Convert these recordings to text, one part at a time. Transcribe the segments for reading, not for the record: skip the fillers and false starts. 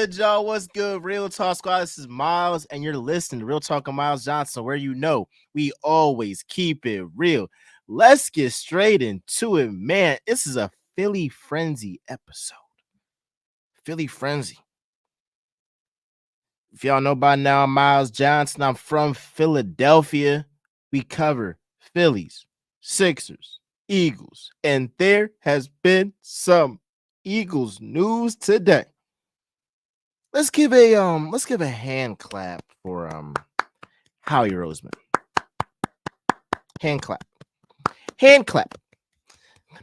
good, y'all? What's good? Real Talk Squad. This is Miles, and you're listening to Real Talk with Miles Johnson, where you know we always keep it real. Let's get straight into it, man. This is a Philly Frenzy episode. Philly Frenzy. If y'all know by now, I'm Miles Johnson. I'm from Philadelphia. We cover Phillies, Sixers, Eagles, and there has been some Eagles news today. Let's give a hand clap for Howie Roseman. Hand clap. Hand clap.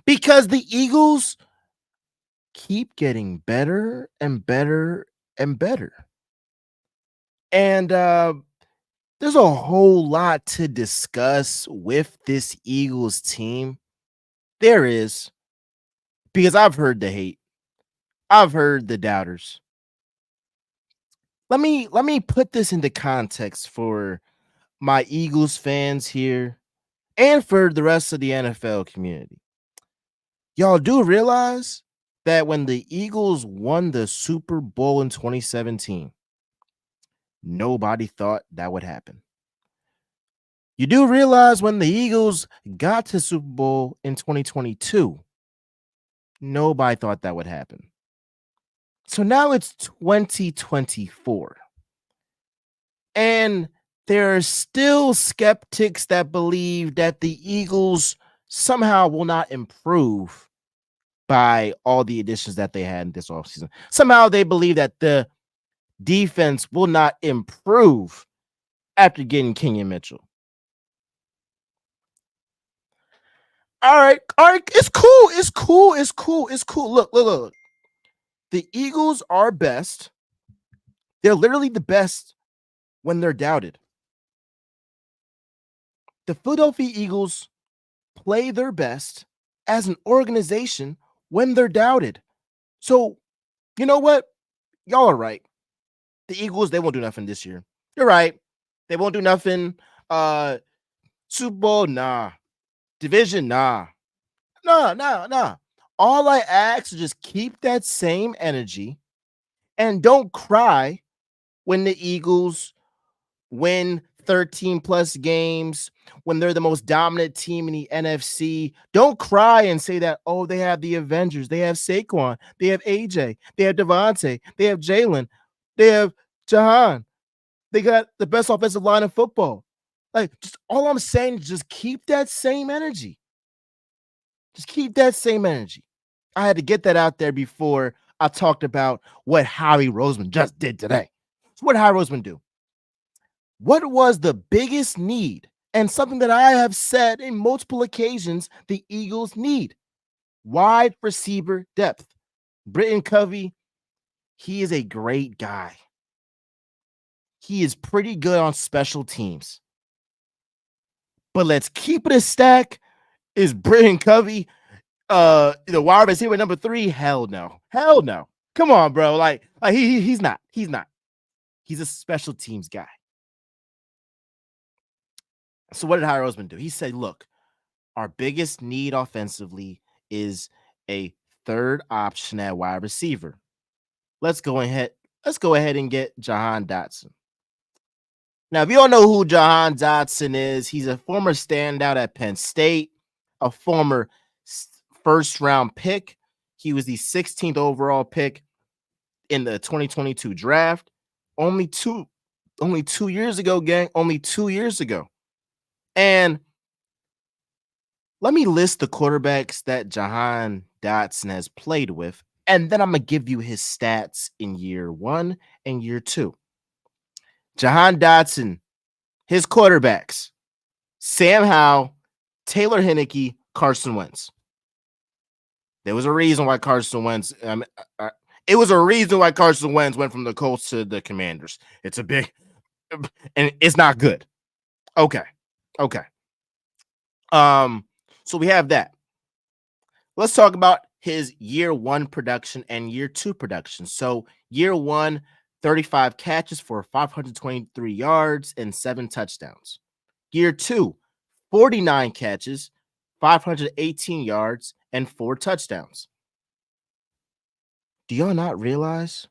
Because the Eagles keep getting better and better and better. And there's a whole lot to discuss with this Eagles team. There is, because I've heard the hate. I've heard the doubters. Let me put this into context for my Eagles fans here and for the rest of the NFL community. Y'all do realize that when the Eagles won the Super Bowl in 2017, nobody thought that would happen. You do realize when the Eagles got to Super Bowl in 2022, nobody thought that would happen. So now it's 2024. And there are still skeptics that believe that the Eagles somehow will not improve by all the additions that they had in this offseason. Somehow they believe that the defense will not improve after getting Kenyon Mitchell. All right. It's cool. Look. The Eagles are best. They're literally the best when they're doubted. The Philadelphia Eagles play their best as an organization when they're doubted. So, you know what? Y'all are right. The Eagles, they won't do nothing this year. You're right. They won't do nothing. Super Bowl, nah. Division, nah. Nah. All I ask is just keep that same energy and don't cry when the Eagles win 13 plus games, when they're the most dominant team in the NFC. Don't cry and say that, oh, they have the Avengers. They have Saquon. They have AJ. They have Devontae. They have Jalen. They have Jahan. They got the best offensive line in football. Like, just all I'm saying is just keep that same energy. Just keep that same energy. I had to get that out there before I talked about what Howie Roseman just did today. So what did Howie Roseman do? What was the biggest need? And something that I have said in multiple occasions the Eagles need. Wide receiver depth. Britton Covey, he is a great guy. He is pretty good on special teams. But let's keep it a stack. Is Britton Covey the wide receiver number 3? Hell no. Come on, bro. Like he's not. He's a special teams guy. So what did Howie Roseman do? He said, look, our biggest need offensively is a third option at wide receiver. Let's go ahead and get Jahan Dotson. Now, if you don't know who Jahan Dotson is, he's a former standout at Penn State, a former first-round pick. He was the 16th overall pick in the 2022 draft. Only two years ago, gang. Only 2 years ago. And let me list the quarterbacks that Jahan Dotson has played with, and then I'm going to give you his stats in year 1 and year 2. Jahan Dotson, his quarterbacks, Sam Howell, Taylor Heinicke, Carson Wentz. There was a reason why Carson Wentz it was a reason why Carson Wentz went from the Colts to the Commanders. It's a big, and it's not good. Okay. So we have that. Let's talk about his year 1 production and year 2 production. So year 1, 35 catches for 523 yards and 7 touchdowns. Year 2, 49 catches, 518 yards and 4 touchdowns. Do y'all not realize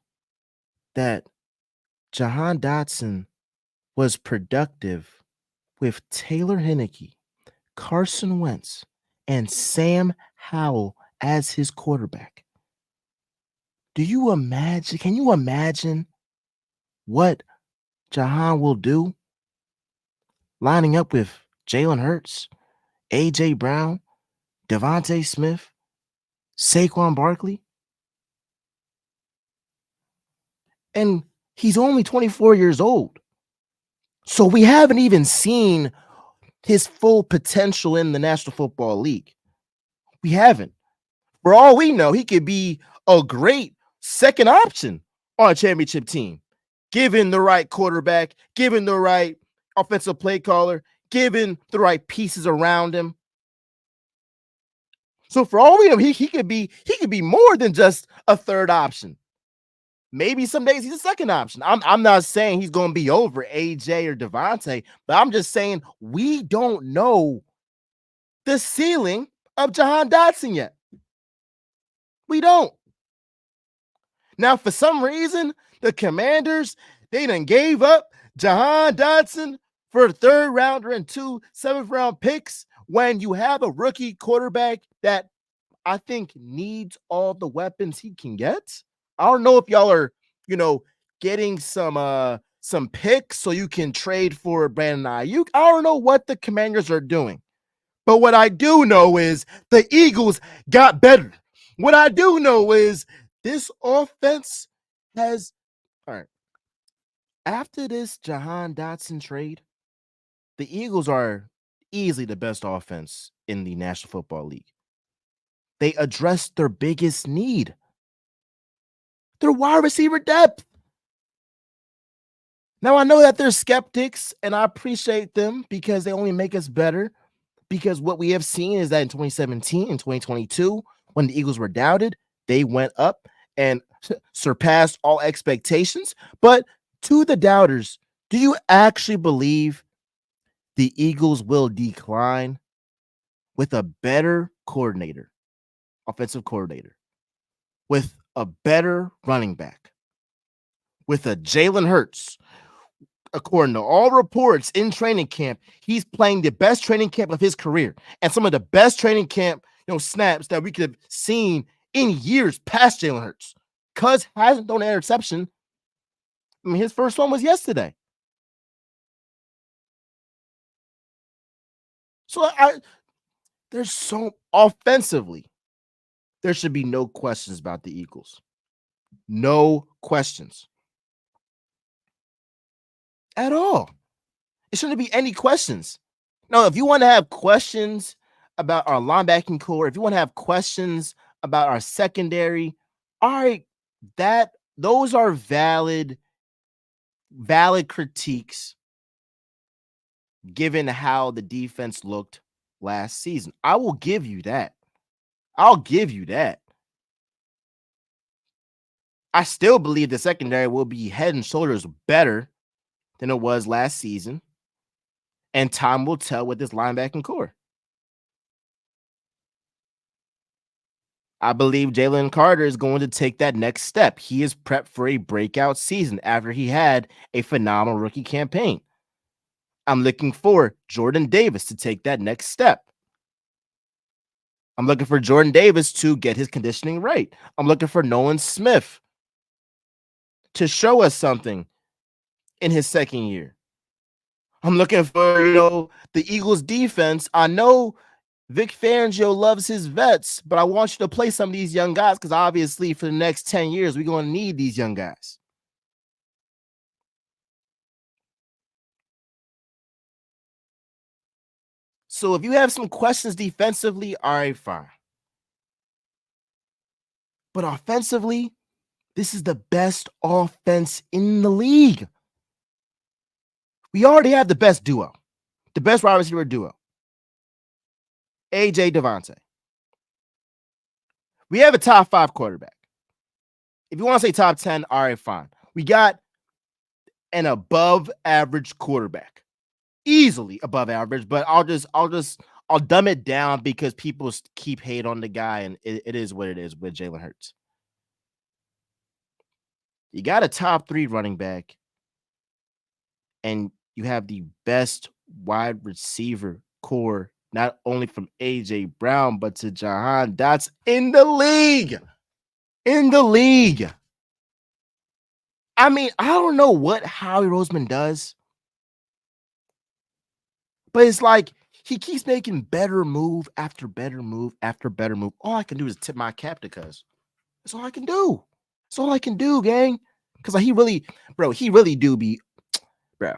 that Jahan Dotson was productive with Taylor Heineke, Carson Wentz, and Sam Howell as his quarterback. Do you imagine? Can you imagine what Jahan will do lining up with Jalen Hurts, AJ Brown, Devontae Smith, Saquon Barkley? And he's only 24 years old. So we haven't even seen his full potential in the National Football League. We haven't. For all we know, he could be a great second option on a championship team, given the right quarterback, given the right offensive play caller, given the right pieces around him. So for all we know, he could be more than just a third option. Maybe some days he's a second option. I'm not saying he's going to be over AJ or Devontae, but I'm just saying we don't know the ceiling of Jahan Dotson yet. We don't. Now, for some reason, the Commanders, they done gave up Jahan Dotson for a third rounder and 2 7th-round picks when you have a rookie quarterback that I think needs all the weapons he can get. I don't know if y'all are, getting some picks so you can trade for Brandon Ayuk. I don't know what the Commanders are doing. But what I do know is the Eagles got better. What I do know is this offense has all right. After this Jahan Dotson trade, the Eagles are easily the best offense in the National Football League. They addressed their biggest need, their wide receiver depth. Now, I know that there's skeptics, and I appreciate them because they only make us better. Because what we have seen is that in 2017 and 2022, when the Eagles were doubted, they went up and surpassed all expectations. But to the doubters, do you actually believe the Eagles will decline with a better coordinator, offensive coordinator, with a better running back, with a Jalen Hurts? According to all reports in training camp, he's playing the best training camp of his career and some of the best training camp, snaps that we could have seen in years past Jalen Hurts. Cuz hasn't thrown an interception. I mean, his first one was yesterday. So there's so offensively, there should be no questions about the Eagles. No questions at all. It shouldn't be any questions. No, if you want to have questions about our linebacking core, if you want to have questions about our secondary, all right, those are valid critiques given how the defense looked last season. I will give you that. I'll give you that. I still believe the secondary will be head and shoulders better than it was last season. And time will tell with this linebacking core. I believe Jalen Carter is going to take that next step. He is prepped for a breakout season after he had a phenomenal rookie campaign. I'm looking for Jordan Davis to take that next step. I'm looking for Jordan Davis to get his conditioning right. I'm looking for Nolan Smith to show us something in his second year. I'm looking for, the Eagles defense. I know Vic Fangio loves his vets, but I want you to play some of these young guys because obviously for the next 10 years, we're going to need these young guys. So if you have some questions defensively, all right, fine. But offensively, this is the best offense in the league. We already have the best duo, the best wide receiver duo, AJ Devontae. We have a top 5 quarterback. If you want to say top 10, all right, fine. We got an above average quarterback, easily above average, but I'll dumb it down because people keep hate on the guy, and it is what it is with Jalen Hurts. You got a top 3 running back, and you have the best wide receiver core, not only from AJ Brown, but to Jahan Dotson in the league. In the league. I mean, I don't know what Howie Roseman does, but it's like he keeps making better move after better move after better move. All I can do is tip my cap to Cuz. That's all I can do. That's all I can do, gang. Cause like he really, bro, he really do be, bro.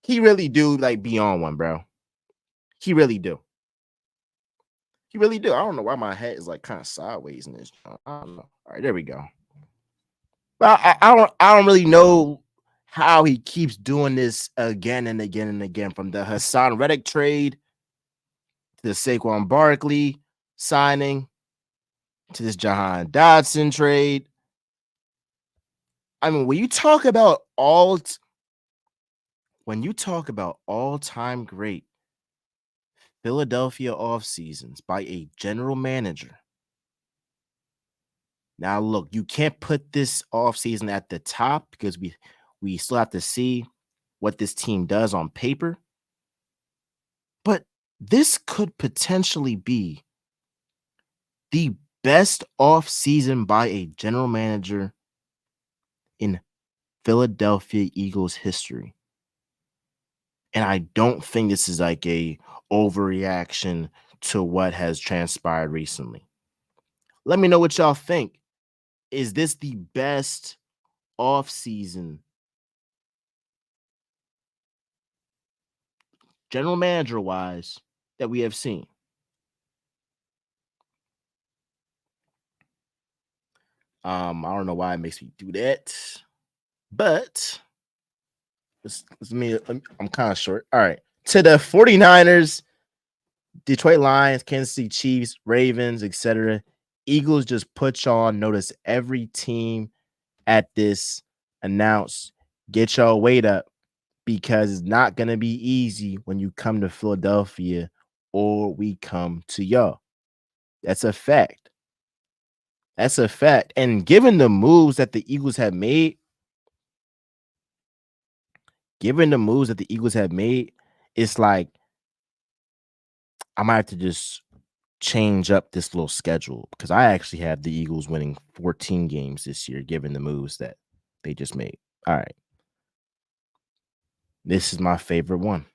He really do like be on one, bro. He really do. He really do. I don't know why my head is like kind of sideways in this. I don't know. All right, there we go. But I don't really know how he keeps doing this again and again and again. From the Hassan Reddick trade to the Saquon Barkley signing to this Jahan Dotson trade. I mean, when you talk about all-time great Philadelphia off seasons by a general manager. Now, look, you can't put this off season at the top because we still have to see what this team does on paper. But this could potentially be the best off season by a general manager in Philadelphia Eagles history. And I don't think this is like a overreaction to what has transpired recently. Let me know what y'all think. Is this the best offseason general manager wise that we have seen? I don't know why it makes me do that, but I'm kind of short. All right. To the 49ers, Detroit Lions, Kansas City Chiefs, Ravens, etc. Eagles just put y'all on notice. Every team at this announce, get y'all weight up because it's not going to be easy when you come to Philadelphia or we come to y'all. That's a fact. That's a fact. And given the moves that the Eagles have made, it's like I might have to just change up this little schedule because I actually have the Eagles winning 14 games this year, given the moves that they just made. All right. This is my favorite one.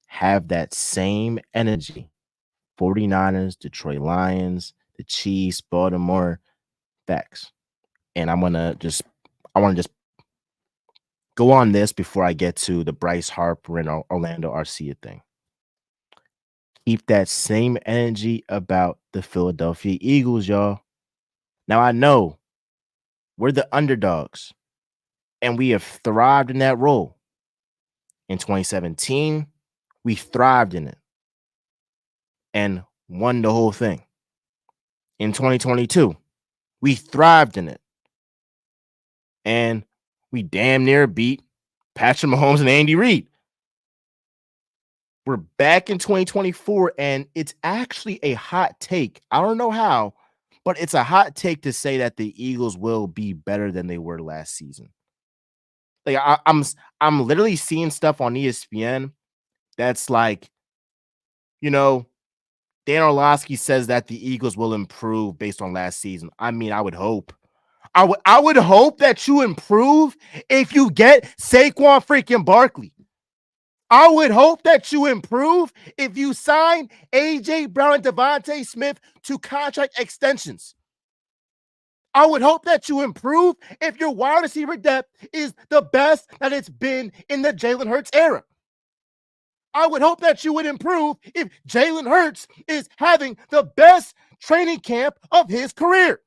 Have that same energy. 49ers, Detroit Lions, the Chiefs, Baltimore, facts. And I want to just go on this before I get to the Bryce Harper and Orlando Arcia thing. Keep that same energy about the Philadelphia Eagles, y'all. Now, I know we're the underdogs, and we have thrived in that role. In 2017, we thrived in it and won the whole thing. In 2022, we thrived in it, and we damn near beat Patrick Mahomes and Andy Reid. We're back in 2024, and it's actually a hot take. I don't know how, but it's a hot take to say that the Eagles will be better than they were last season. Like I'm literally seeing stuff on ESPN that's like, you know, Dan Orlovsky says that the Eagles will improve based on last season. I mean, I would hope. I would hope that you improve if you get Saquon freaking Barkley. I would hope that you improve if you sign AJ Brown and Devontae Smith to contract extensions. I would hope that you improve if your wide receiver depth is the best that it's been in the Jalen Hurts era. I would hope that you would improve if Jalen Hurts is having the best training camp of his career.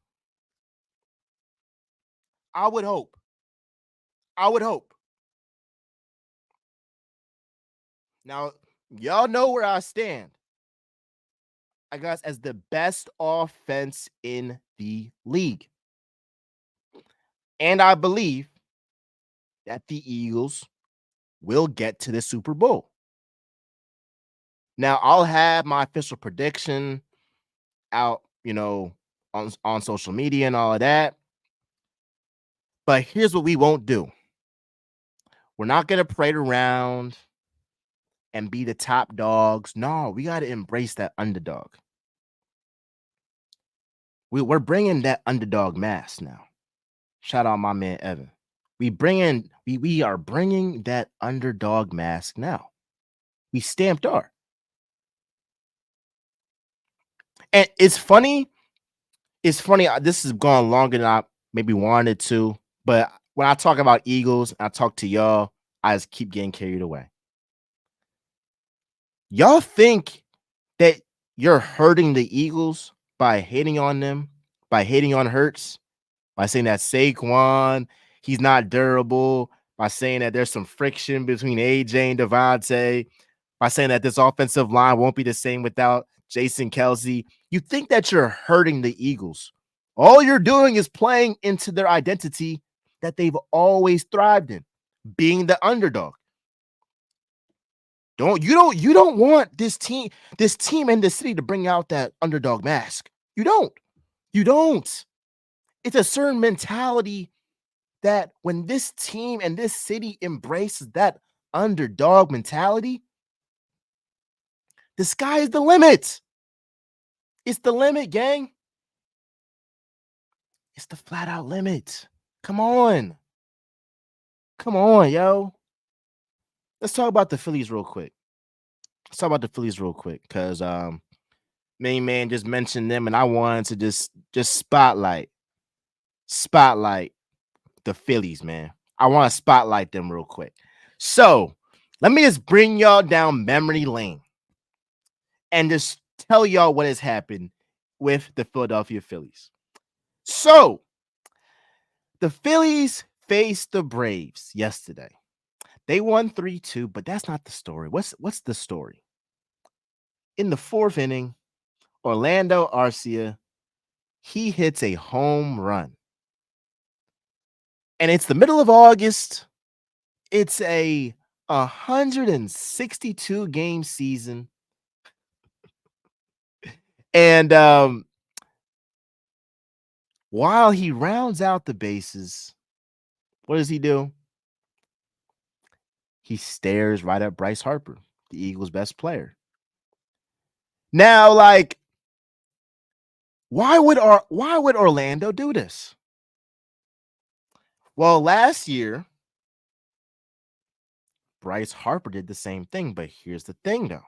I would hope. I would hope. Now, y'all know where I stand. I got us as the best offense in the league. And I believe that the Eagles will get to the Super Bowl. Now, I'll have my official prediction out, on social media and all of that. But here's what we won't do. We're not gonna parade around and be the top dogs. No, we got to embrace that underdog. We're bringing that underdog mask now. Shout out my man Evan. We are bringing that underdog mask now. We stamped R. And it's funny. It's funny. This has gone longer than I maybe wanted to. But when I talk about Eagles, I talk to y'all, I just keep getting carried away. Y'all think that you're hurting the Eagles by hating on them, by hating on Hurts, by saying that Saquon, he's not durable, by saying that there's some friction between AJ and Devontae, by saying that this offensive line won't be the same without Jason Kelsey. You think that you're hurting the Eagles. All you're doing is playing into their identity that they've always thrived in, being the underdog. You don't want this team in the city to bring out that underdog mask. You don't. You don't. It's a certain mentality that when this team and this city embraces that underdog mentality, the sky is the limit. It's the limit, gang. It's the flat out limit. Come on. Come on, yo. Let's talk about the Phillies real quick. Because main man just mentioned them, and I wanted to just spotlight the Phillies, man. I want to spotlight them real quick. So let me just bring y'all down memory lane and just tell y'all what has happened with the Philadelphia Phillies. So the Phillies faced the Braves yesterday. They won 3-2, but that's not the story. What's the story? In the fourth inning, Orlando Arcia, he hits a home run. And it's the middle of August. It's a 162 game season. And while he rounds out the bases, what does he do? He stares right at Bryce Harper, the Eagles' best player. Now, like, why would Orlando do this? Well, last year, Bryce Harper did the same thing, but here's the thing, though.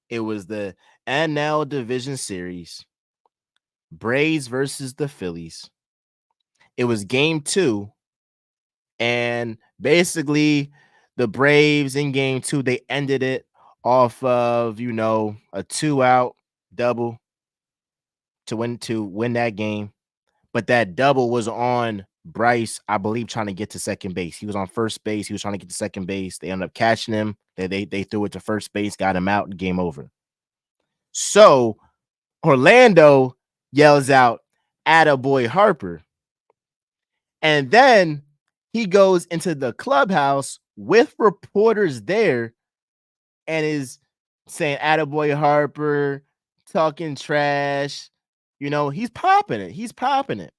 It was the NL Division Series, Braves versus the Phillies. It was game 2, and basically the Braves in game 2, they ended it off of, a 2-out double to win that game. But that double was on Bryce, I believe, trying to get to second base. He was on first base. He was trying to get to second base. They ended up catching him. They threw it to first base, got him out, and game over. So Orlando yells out, "Attaboy Harper." And then he goes into the clubhouse with reporters there and is saying, "Attaboy Harper," talking trash. He's popping it. He's popping it.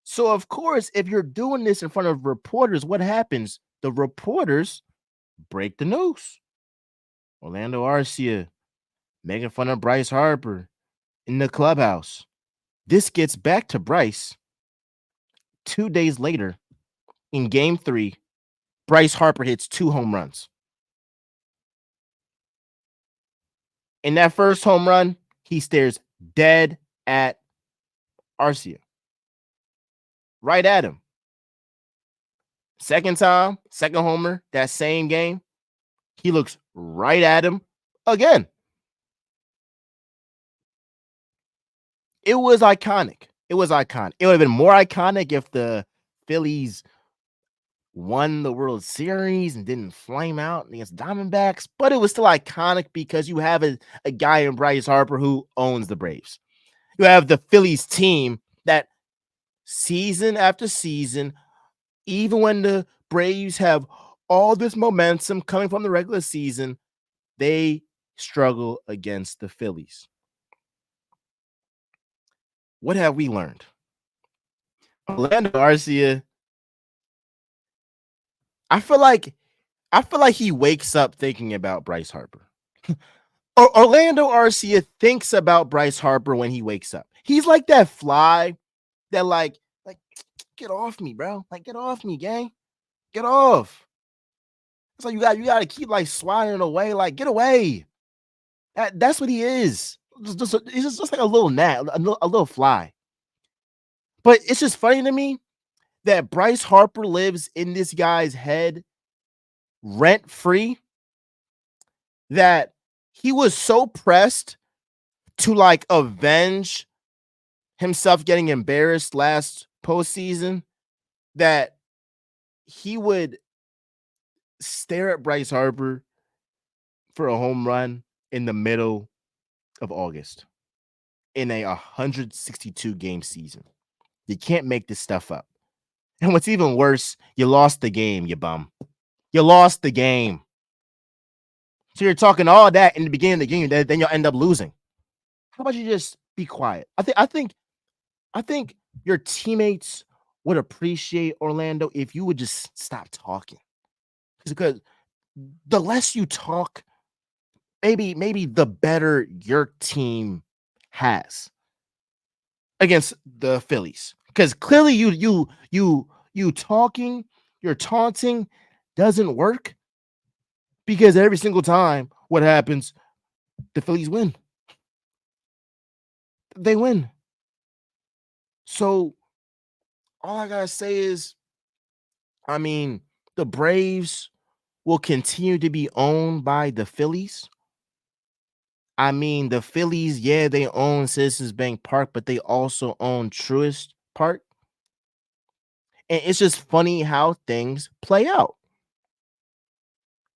So, of course, if you're doing this in front of reporters, what happens? The reporters break the news. Orlando Arcia making fun of Bryce Harper in the clubhouse. This gets back to Bryce 2 days later in game 3. Bryce Harper hits 2 home runs. In that first home run, he stares dead at Arcia. Right at him. Second homer, that same game, he looks right at him again. It was iconic. It would have been more iconic if the Phillies won the World Series and didn't flame out against Diamondbacks, but it was still iconic because you have a guy in Bryce Harper who owns the Braves. You have the Phillies team that season after season, even when the Braves have all this momentum coming from the regular season, they struggle against the Phillies. What have we learned? Orlando Arcia, I feel like he wakes up thinking about Bryce Harper. Orlando Arcia thinks about Bryce Harper when he wakes up. He's like that fly that like get off me, bro. Like get off me, gang. Get off. So you got to keep like swatting away. Like get away. That's what he is. He's just like a little gnat, a little fly. But it's just funny to me that Bryce Harper lives in this guy's head rent free, that he was so pressed to like avenge himself getting embarrassed last postseason that he would stare at Bryce Harper for a home run in the middle of August in a 162 game season. You can't make this stuff up. And what's even worse, you lost the game, you bum. You lost the game. So you're talking all that in the beginning of the game, then you'll end up losing. How about you just be quiet? I think your teammates would appreciate Orlando if you would just stop talking. Because the less you talk, maybe the better your team has against the Phillies. Because clearly you talking, you're taunting doesn't work because every single time what happens, the Phillies win. They win. So all I gotta say is, I mean, the Braves will continue to be owned by the Phillies. I mean, the Phillies, yeah, they own Citizens Bank Park, but they also own Truist Park. And it's just funny how things play out.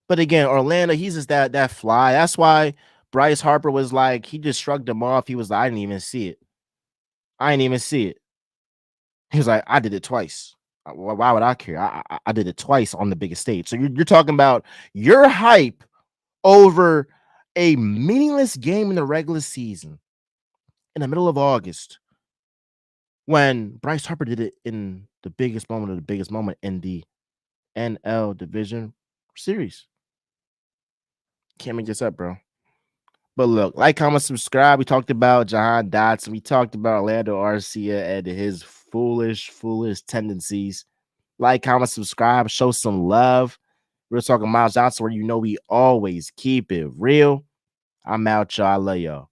But again, Orlando, he's just that fly. That's why Bryce Harper was like, he just shrugged him off. He was like, I didn't even see it. I didn't even see it. He was like, I did it twice. Why would I care? I did it twice on the biggest stage. So you're talking about your hype over a meaningless game in the regular season in the middle of August when Bryce Harper did it in the biggest moment of the biggest moment in the NL Division Series. Can't make this up, bro. But look, like, comment, subscribe. We talked about Jahan Dotson. We talked about Orlando Arcia and his foolish tendencies. Like, comment, subscribe, show some love. We're talking Miles Johnson, where you know we always keep it real. I'm out, y'all. I love y'all.